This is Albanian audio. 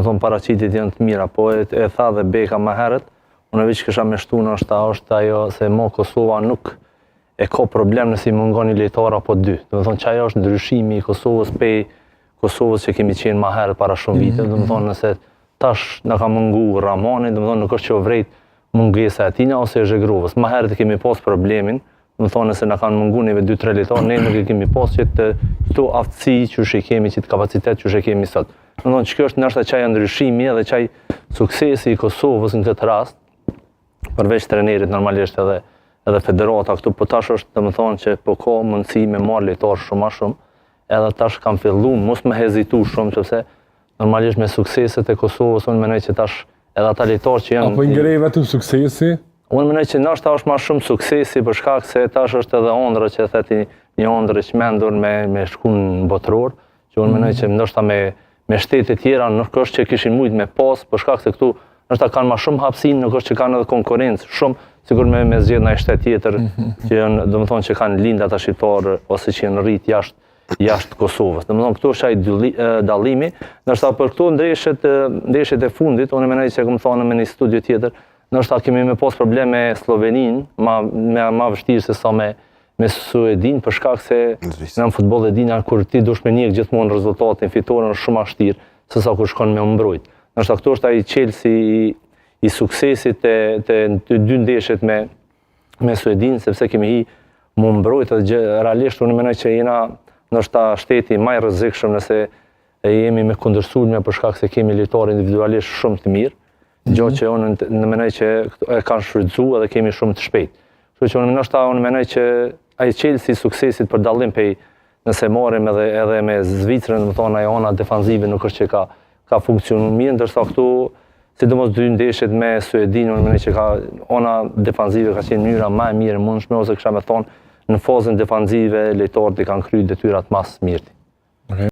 më thonë paraqitjet janë të mira, po e tha dhe Beka më herët, unë veç kisha me shtu në është ajo se mo Kosova nuk e ka problem nëse i mungon një lojtar apo dy. Do të thonë që ajo është ndryshimi i Kosovës pej Kosovës që kemi qenë më herët para shumë vite. Do të thonë nëse tash na ka mungu Ramani, do të thonë nuk është që o vrejt mungesa e tina ose e Zhegrovës. Më herët kemi pas problemin, do të thonë nëse na kanë mungu neve 2-3 lojtarë, ne nuk e kemi pas që këto aftësi që e kemi, që kapacitet që e kemi sot. Do të thonë që kjo është nështë qaj ndryshimi edhe qaj suksesi i Kosovës në këtë rast, përveç trenerit normalisht edhe federata këtu, po tash është të më thonë që po ka mundësi me marrë lojtarë shumë a shumë, edhe tash kam fillu, mos me hezitu shumë, sepse normalisht me sukseset e Kosovës, unë menoj që tash edhe ata lojtarë që janë... Apo ngrej vetëm suksesi? Unë menoj që nështë është ma shumë suksesi, për shkak se tash është edhe ondra që theti një ondrë që mendur me shku në botëror, që unë menoj që nështë me shtetet tjera nuk është që kishin mujt me pas, për shkak se këtu nështë kanë ma shumë hapsin, nuk është që kanë edhe konkurencë shumë, sigur me zgjedh në shtet tjetër, që janë, do më thonë që kanë linda ata shqiptarë, ose që janë rrit jashtë Kosovës. Do më thonë, këtu është ai dallimi, nështë për këtu ndeshjet e fundit, unë menoj që këmë thonë me një studio tjetër, nështë kemi me pas probleme me Slovenin, ma vështirë se sa me Suedin, për shkak se në futboll e dina, kur ti dush me njek gjithmonë rezultatin fitore, është shumë ashtirë, se sa kur shkon me mbrojt. Nështë këtu është ai Chelsea i suksesit të dy ndeshjet me Suedin, sepse kemi hi mu mbrojt, dhe realisht unë menoj që jena nështë shteti maj rrezikshëm nëse jemi me kundërshtuar për shkak se kemi lojtarë individualisht shumë të mirë, gjë që unë menoj që e kanë shfrytzuar dhe kemi shumë të shpejt. Kështu që unë menoj që ai Chelsea i suksesit për dallim pej nëse marrim edhe me Zvicrën, më thonë ajo ona defanzive nuk është që ka funksionuar mirë, ndërsa këtu sidomos dy ndeshjet me Suedin, unë menoj që ona defanzive ka qenë mënyra më e mirë e mundshme, ose kisha me thonë në fazën defanzive lojtarët i kanë kryer detyrat mas mirë.